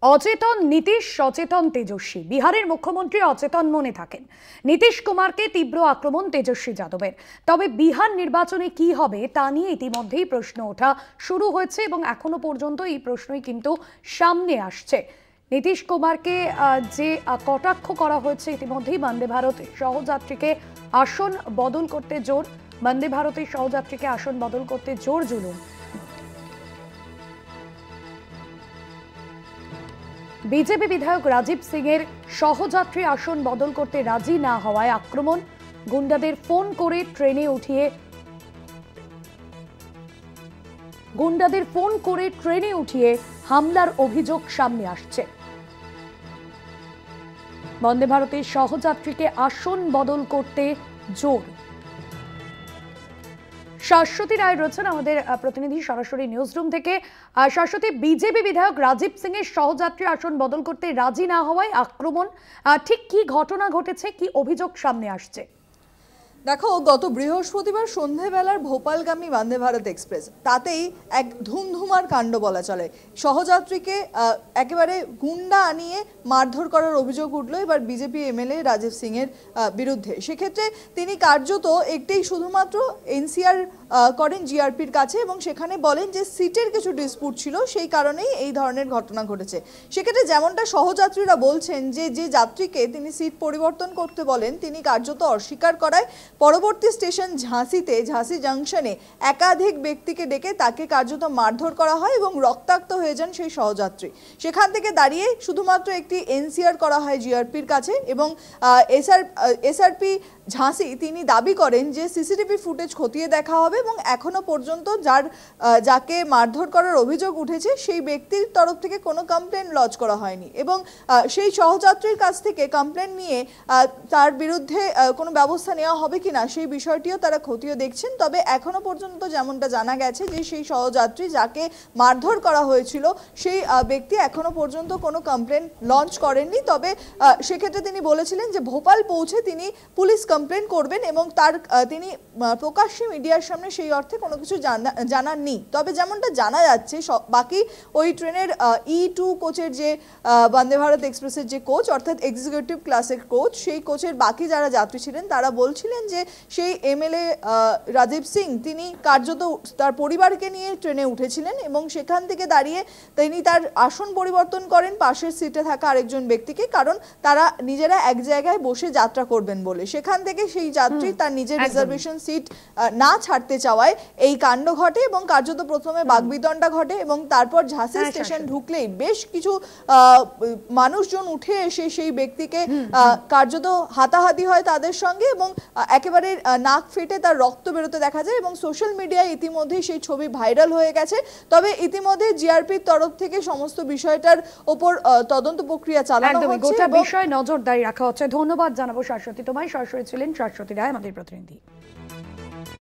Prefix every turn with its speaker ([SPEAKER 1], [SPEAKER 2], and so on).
[SPEAKER 1] অচেতন নীতিশ, সচেতন তেজস্বী। বিহারের মুখ্যমন্ত্রী অচেতন মনে থাকেন। নীতিশ কুমারকে তীব্র আক্রমণ তেজস্বী যাদবের। তবে বিহার নির্বাচনে কি হবে তা নিয়ে ইতিমধ্যেই প্রশ্ন ওঠা শুরু হয়েছে এবং এখনো পর্যন্ত এই প্রশ্নই কিন্তু সামনে আসছে। নীতিশ কুমারকে যে কটাক্ষ করা হয়েছে ইতিমধ্যেই, বন্দে ভারত সহযাত্রীকে আসন বদল করতে জোর, বন্দে ভারতের সহযাত্রীকে আসন বদল করতে জোর জুলুম। বিজেপি বিধায়ক রাজীব সিং এর সহযাত্রী আসন বদল করতে রাজি না হওয়ায় আক্রমণ। গুন্ডাদের ফোন করে ট্রেনে উঠিয়ে হামলার অভিযোগ সামনে আসছে। বন্দে ভারতের সহযাত্রীকে আসন বদল করতে জোর। শাশ্বতী রায় রয়েছেন আমাদের প্রতিনিধি সরাসরি নিউজ রুম থেকে। শাশ্বতী, বিজেপি বিধায়ক রাজীব সিং এর সহযাত্রী আসন বদল করতে রাজি না হওয়ায় আক্রমণ, ঠিক কি ঘটনা ঘটেছে, কি অভিযোগ সামনে আসছে?
[SPEAKER 2] দেখো, গত বৃহস্পতিবার সন্ধেবেলার ভোপালগামী বন্দে ভারত এক্সপ্রেস, তাতেই এক ধুমধুমার কাণ্ড বলা চলে। সহযাত্রীকে একেবারে গুন্ডা আনিয়ে মারধর করার অভিযোগ উঠলো এবার বিজেপি এমএলএ রাজীব সিং এর বিরুদ্ধে। সেক্ষেত্রে তিনি কার্যত একটি শুধুমাত্র এনসিআর করেন জিআরপির কাছে এবং সেখানে বলেন যে সিটের কিছু ডিসপুট ছিল, সেই কারণেই এই ধরনের ঘটনা ঘটেছে। সেক্ষেত্রে যেমনটা সহযাত্রীরা বলছেন যে যাত্রীকে তিনি সিট পরিবর্তন করতে বলেন তিনি কার্যত অস্বীকার করায় পরবর্তী স্টেশন ঝাঁসি জাংশনে একাধিক ব্যক্তিকে ডেকে তাকে কার্যত মারধর করা হয় এবং রক্তাক্ত হয়ে যান সেই সহযাত্রী। সেখান থেকে দাঁড়িয়ে শুধুমাত্র একটি এনসিআর করা হয় জিআরপির কাছে এবং এসআরপি ঝাঁসি তিনি দাবি করেন যে সিসিটিভি ফুটেজ খতিয়ে দেখা হবে এবং এখনো পর্যন্ত যাকে মারধর করার অভিযোগ উঠেছে সেই ব্যক্তির তরফ থেকে কোনো কমপ্লেন লজ করা হয়নি এবং সেই সহযাত্রীর কাছ থেকে কমপ্লেন নিয়ে তার বিরুদ্ধে কোনো ব্যবস্থা নেওয়া হবে কিনা সেই বিষয়টিও তারা খতিয়ে দেখছেন। তবে এখনো পর্যন্ত যেমনটা জানা গেছে যে সেই সহযাত্রী যাকে মারধর করা হয়েছিল সেই ব্যক্তি এখনো পর্যন্ত কোনো কমপ্লেন লঞ্চ করেননি। তবে সেক্ষেত্রে তিনি বলেছিলেন যে ভোপাল পৌঁছে তিনি পুলিশ কমপ্লেন করবেন এবং তিনি প্রকাশ্যে মিডিয়ার সামনে সেই অর্থে কোনো কিছু জানাননি। তবে যেমনটা জানা যাচ্ছে বাকি ওই ট্রেনের E2 কোচের যে বন্দে ভারত এক্সপ্রেসের যে কোচ অর্থাৎ এক্সিকিউটিভ ক্লাসের কোচ, সেই কোচের বাকি যারা যাত্রী ছিলেন তারা বলছিলেন যে সেই এমএলএ রাজীব সিং তিনি কার্যত তার পরিবারকে নিয়ে ট্রেনে উঠেছিলেন এবং সেখান থেকে দাঁড়িয়ে তিনি তার আসন পরিবর্তন করেন পাশের সিটে থাকা আরেকজন ব্যক্তিকে, কারণ তারা নিজেরা এক জায়গায় বসে যাত্রা করবেন বলে। সেখান থেকে সেই যাত্রী তার নিজের রিজার্ভেশন সিট না ছাড়তে চাওয়ায় এই কাণ্ড ঘটে এবং কার্যত প্রথমে বাগবিতণ্ডা ঘটে এবং তারপর ঝাঁসি স্টেশন ঢুকলেই বেশ কিছু মানুষজন উঠে এসে সেই ব্যক্তিকে কার্যত হাতাহাতি হয় তাদের সঙ্গে এবং একেবারে নাক ফেটে তার রক্ত বেরোতে দেখা যায় এবং সোশ্যাল মিডিয়ায় ইতিমধ্যেই সেই ছবি ভাইরাল হয়ে গেছে। তবে ইতিমধ্যে জিআরপির তরফ থেকে সমস্ত বিষয়টার উপর তদন্ত প্রক্রিয়া চালানো হচ্ছে,
[SPEAKER 1] গোটা বিষয় নজরদারি রাখা হচ্ছে। ধন্যবাদ জানাবো শাশ্বতী তোমায়। সরাসরি ছিলেন শাশ্বতী রায় আমাদের প্রতিনিধি।